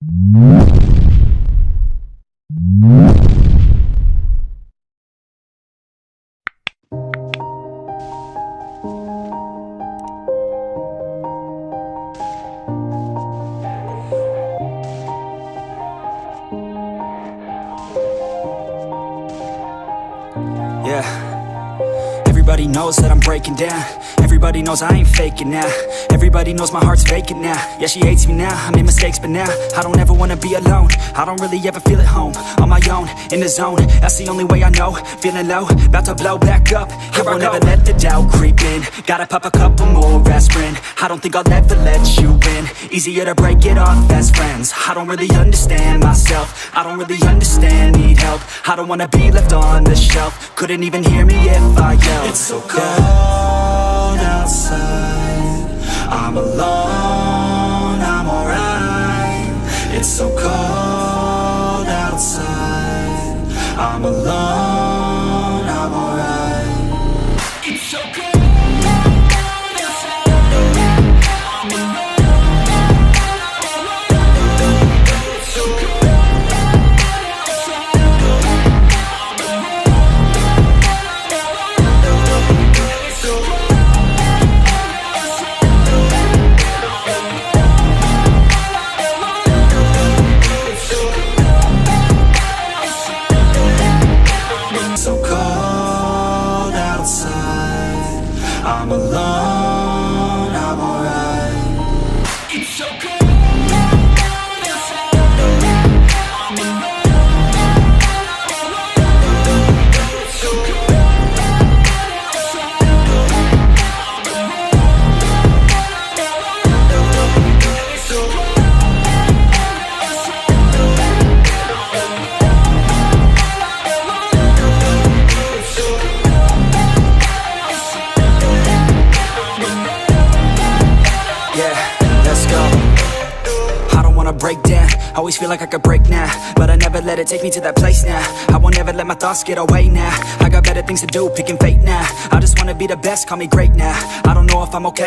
Yeah. Everybody knows that I'm breaking down. Everybody knows I ain't faking now. Everybody knows my heart's vacant now. Yeah, she hates me now, I made mistakes but now I don't ever wanna be alone. I don't really ever feel at home. On my own, in the zone, that's the only way I know. Feeling low, about to blow back up. I won't ever let the doubt creep in. Gotta pop a couple more aspirin. I don't think I'll ever let you in. Easier to break it off best friends. I don't really understand myself. I don't really understand, need help. I don't wanna be left on the shelf. Couldn't even hear me if I yelled. It's so cold outside, I'm alone, I'm alright. It's so cold outside, I'm alone, I'm alright. It's so cold outside, I'm alone, it's so cold outside, I'm alone, I'm alright. It's so cold outside, I'm alone, it's so cold outside, I'm alone, it's so cold break down, always feel like I could break now, but I never let it take me to that place now. I won't ever let my thoughts get away now. I got better things to do, picking fate now. I just wanna be the best, call me great now. I don't know if I'm okay.